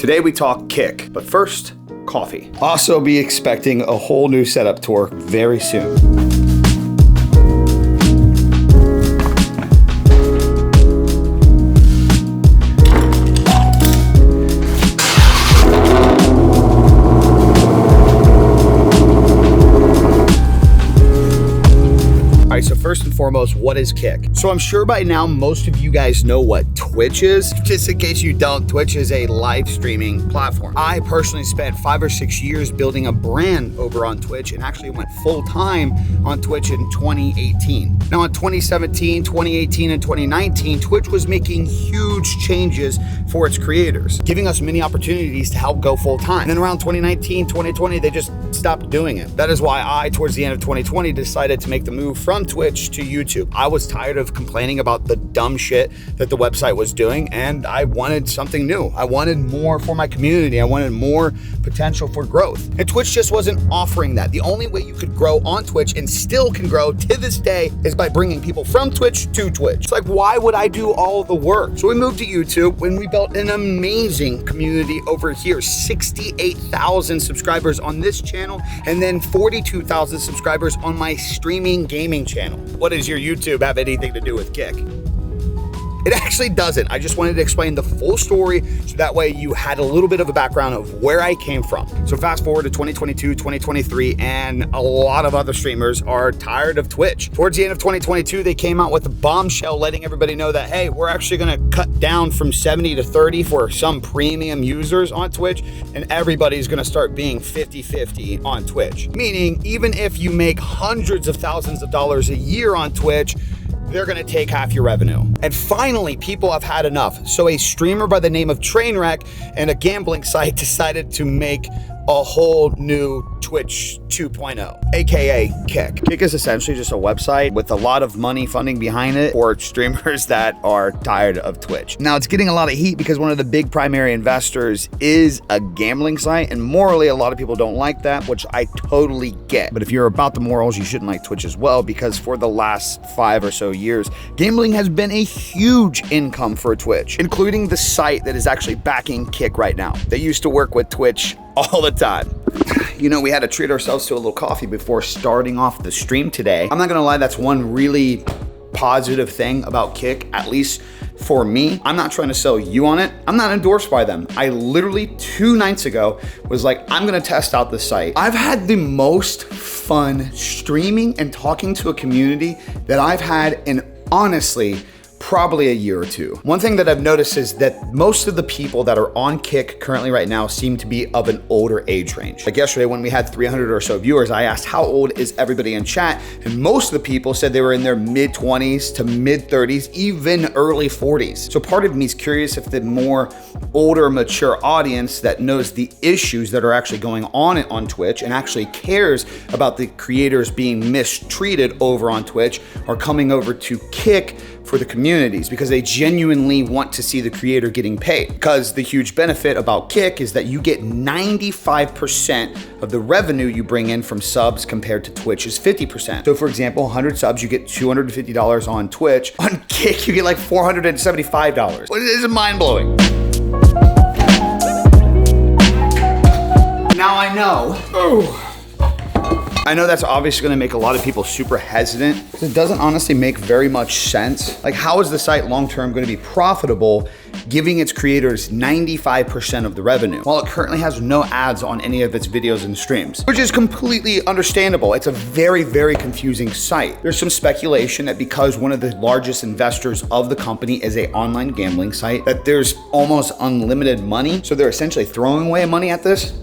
Today we talk Kick, but first, coffee. Also be expecting a whole new setup tour very soon. All right, so first and foremost, what is Kick? So I'm sure by now most of you guys know what Twitch is. Just in case you don't, Twitch is a live streaming platform. I personally spent 5 or 6 years building a brand over on Twitch and actually went full time on Twitch in 2018. Now in 2017, 2018, and 2019, Twitch was making huge changes for its creators, giving us many opportunities to help go full time. And then around 2019, 2020, they just stopped doing it. That is why I, towards the end of 2020, decided to make the move from Twitch to YouTube. I was tired of complaining about the dumb shit that the website was doing, and I wanted something new. I wanted more for my community. I wanted more potential for growth. And Twitch just wasn't offering that. The only way you could grow on Twitch and still can grow to this day is by bringing people from Twitch to Twitch. It's like, why would I do all the work? So we moved to YouTube when we built an amazing community over here, 68,000 subscribers on this channel, and then 42,000 subscribers on my streaming gaming channel. What does your YouTube have anything to do with Kick? It actually doesn't. I just wanted to explain the full story so that way you had a little bit of a background of where I came from. So fast forward to 2022, 2023, and a lot of other streamers are tired of Twitch. Towards the end of 2022, they came out with a bombshell letting everybody know that, hey, we're actually gonna cut down from 70 to 30 for some premium users on Twitch, and everybody's gonna start being 50-50 on Twitch. Meaning, even if you make hundreds of thousands of dollars a year on Twitch, they're gonna take half your revenue. And finally, people have had enough. So a streamer by the name of Trainwreck and a gambling site decided to make a whole new Twitch 2.0, AKA Kick. Kick is essentially just a website with a lot of money funding behind it for streamers that are tired of Twitch. Now it's getting a lot of heat because one of the big primary investors is a gambling site, and morally a lot of people don't like that, which I totally get. But if you're about the morals, you shouldn't like Twitch as well, because for the last 5 or so years, gambling has been a huge income for Twitch, including the site that is actually backing Kick right now. They used to work with Twitch all the time. You know, we had to treat ourselves to a little coffee before starting off the stream today. I'm not gonna lie, that's one really positive thing about Kick, at least for me. I'm not trying to sell you on it. I'm not endorsed by them. I literally 2 nights ago was like, I'm gonna test out the site. I've had the most fun streaming and talking to a community that I've had in, honestly, probably a year or two. One thing that I've noticed is that most of the people that are on Kick currently right now seem to be of an older age range. Like yesterday when we had 300 or so viewers, I asked how old is everybody in chat, and most of the people said they were in their mid-20s to mid-30s, even early 40s. So part of me is curious if the more older, mature audience that knows the issues that are actually going on Twitch and actually cares about the creators being mistreated over on Twitch are coming over to Kick for the communities, because they genuinely want to see the creator getting paid. Because the huge benefit about Kick is that you get 95% of the revenue you bring in from subs compared to Twitch's 50%. So for example, 100 subs, you get $250 on Twitch. On Kick, you get like $475. It is mind-blowing. Now I know that's obviously gonna make a lot of people super hesitant, because it doesn't honestly make very much sense. Like, how is the site long-term gonna be profitable, giving its creators 95% of the revenue, while it currently has no ads on any of its videos and streams? Which is completely understandable. It's a very, very confusing site. There's some speculation that because one of the largest investors of the company is an online gambling site, that there's almost unlimited money, so they're essentially throwing away money at this.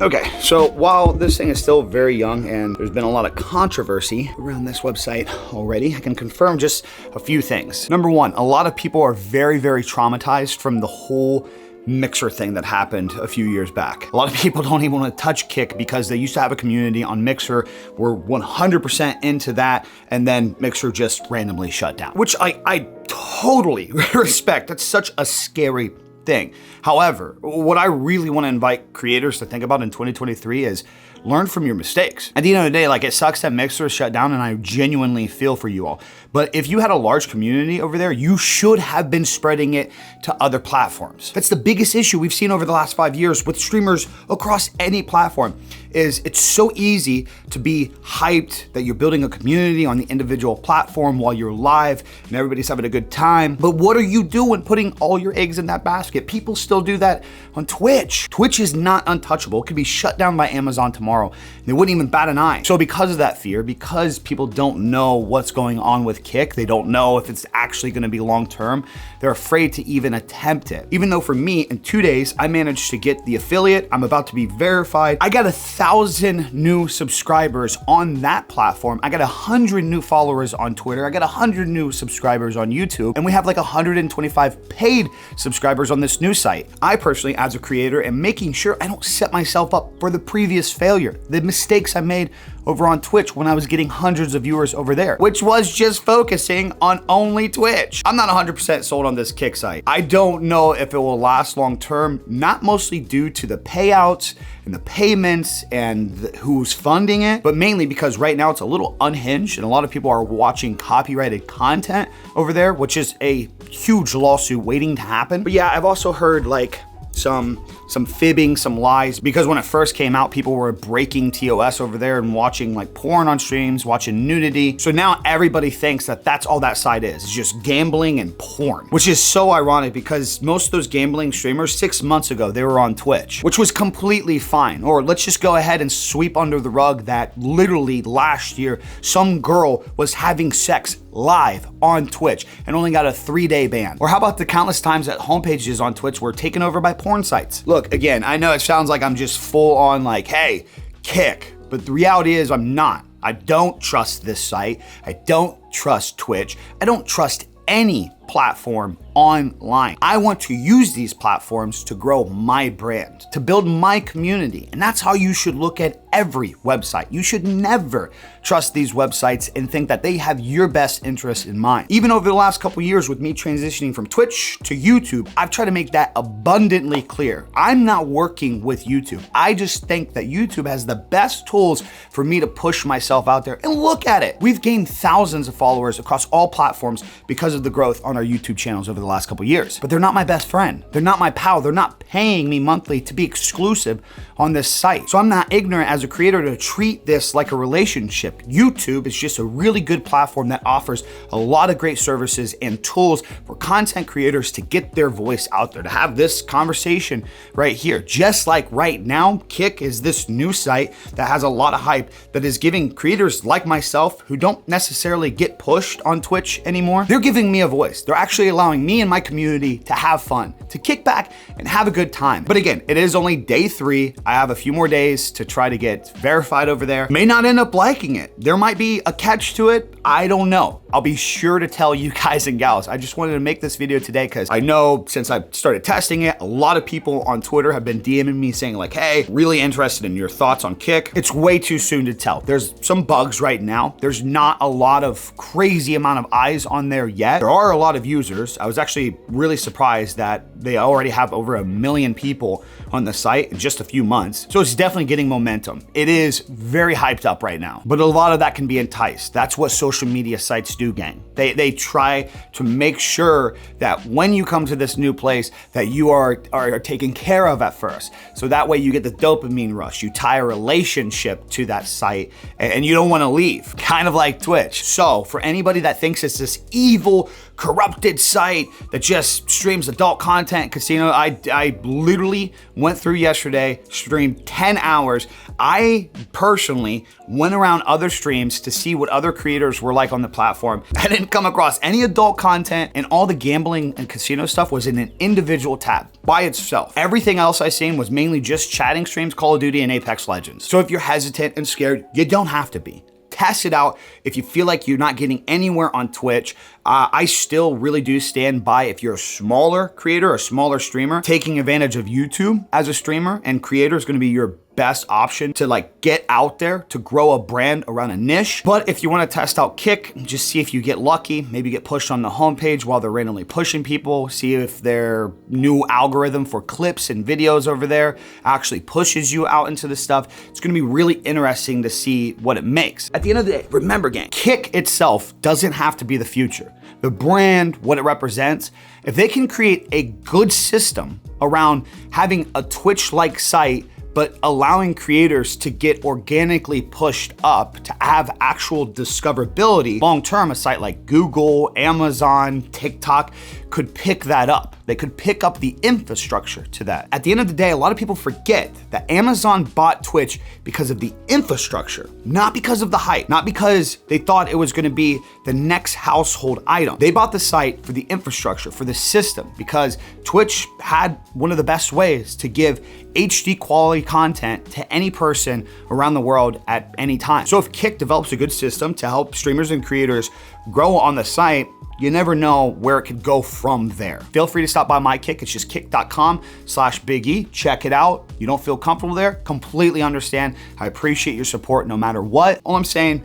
Okay, so while this thing is still very young and there's been a lot of controversy around this website already, I can confirm just a few things. Number one, a lot of people are very, very traumatized from the whole Mixer thing that happened a few years back. A lot of people don't even want to touch Kick because they used to have a community on Mixer, were 100% into that, and then Mixer just randomly shut down, which I totally respect. That's such a scary thing. However, what I really want to invite creators to think about in 2023 is learn from your mistakes. At the end of the day, like, it sucks that Mixer is shut down, and I genuinely feel for you all. But if you had a large community over there, you should have been spreading it to other platforms. That's the biggest issue we've seen over the last 5 years with streamers across any platform, is it's so easy to be hyped that you're building a community on the individual platform while you're live and everybody's having a good time. But what are you doing putting all your eggs in that basket? People still do that on Twitch. Twitch is not untouchable. It could be shut down by Amazon tomorrow. They wouldn't even bat an eye. So because of that fear, because people don't know what's going on with Kick, they don't know if it's actually gonna be long-term, they're afraid to even attempt it. Even though for me, in 2 days, I managed to get the affiliate. I'm about to be verified. I got 1,000 new subscribers on that platform. I got 100 new followers on Twitter. I got 100 new subscribers on YouTube. And we have like 125 paid subscribers on this new site. I personally, as a creator, am making sure I don't set myself up for the previous failure, the mistakes I made over on Twitch when I was getting hundreds of viewers over there, which was just focusing on only Twitch. I'm not 100% sold on this Kick site. I don't know if it will last long term, not mostly due to the payouts and the payments and who's funding it, but mainly because right now it's a little unhinged and a lot of people are watching copyrighted content over there, which is a huge lawsuit waiting to happen. But yeah, I've also heard like some fibbing, some lies, because when it first came out, people were breaking TOS over there and watching like porn on streams, watching nudity. So now everybody thinks that that's all that site is. It's just gambling and porn, which is so ironic because most of those gambling streamers 6 months ago, they were on Twitch, which was completely fine. Or let's just go ahead and sweep under the rug that literally last year, some girl was having sex live on Twitch and only got a 3-day ban. Or how about the countless times that homepages on Twitch were taken over by porn sites? Look, again, I know it sounds like I'm just full on like, hey, Kick, but the reality is I'm not. I don't trust this site. I don't trust Twitch. I don't trust any platform online. I want to use these platforms to grow my brand, to build my community. And that's how you should look at every website. You should never trust these websites and think that they have your best interest in mind. Even over the last couple years with me transitioning from Twitch to YouTube, I've tried to make that abundantly clear. I'm not working with YouTube. I just think that YouTube has the best tools for me to push myself out there. And look at it. We've gained thousands of followers across all platforms because of the growth on our YouTube channels over the last couple years. But they're not my best friend. They're not my pal. They're not paying me monthly to be exclusive on this site. So I'm not ignorant as a creator to treat this like a relationship. YouTube is just a really good platform that offers a lot of great services and tools for content creators to get their voice out there, to have this conversation right here. Just like right now, Kick is this new site that has a lot of hype that is giving creators like myself who don't necessarily get pushed on Twitch anymore, they're giving me a voice. They're actually allowing me and my community to have fun, to kick back and have a good time. But again, it is only day 3. I have a few more days to try to get verified over there. May not end up liking it. There might be a catch to it. I don't know. I'll be sure to tell you guys and gals. I just wanted to make this video today because I know since I started testing it, a lot of people on Twitter have been DMing me saying like, hey, really interested in your thoughts on Kick. It's way too soon to tell. There's some bugs right now. There's not a lot of crazy amount of eyes on there yet. There are a lot of users. I was actually really surprised that they already have over 1 million people on the site in just a few months. So it's definitely getting momentum. It is very hyped up right now, but a lot of that can be enticed. That's what social media sites do, gang. They try to make sure that when you come to this new place that you are taken care of at first. So that way you get the dopamine rush. You tie a relationship to that site and you don't want to leave, kind of like Twitch. So for anybody that thinks it's this evil, corrupted site that just streams adult content, casino, I literally went through yesterday, streamed 10 hours. I personally went around other streams to see what other creators were like on the platform. I didn't come across any adult content, and all the gambling and casino stuff was in an individual tab by itself. Everything else I seen was mainly just chatting streams, Call of Duty, and Apex Legends. So if you're hesitant and scared, you don't have to be. Test it out. If you feel like you're not getting anywhere on Twitch, I still really do stand by, if you're a smaller creator, a smaller streamer, taking advantage of YouTube as a streamer and creator is gonna be your best option to like get out there, to grow a brand around a niche. But if you wanna test out Kick, just see if you get lucky, maybe get pushed on the homepage while they're randomly pushing people, see if their new algorithm for clips and videos over there actually pushes you out into the stuff. It's gonna be really interesting to see what it makes. At the end of the day, remember gang, Kick itself doesn't have to be the future. The brand, what it represents, if they can create a good system around having a Twitch-like site but allowing creators to get organically pushed up to have actual discoverability, long-term, a site like Google, Amazon, TikTok could pick that up. They could pick up the infrastructure to that. At the end of the day, a lot of people forget that Amazon bought Twitch because of the infrastructure, not because of the hype, not because they thought it was gonna be the next household item. They bought the site for the infrastructure, for the system, because Twitch had one of the best ways to give HD quality content to any person around the world at any time. So if Kick develops a good system to help streamers and creators grow on the site, you never know where it could go from there. Feel free to stop by my Kick. It's just kick.com/BigE. Check it out. You don't feel comfortable there? Completely understand. I appreciate your support no matter what. All I'm saying,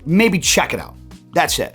maybe check it out. That's it.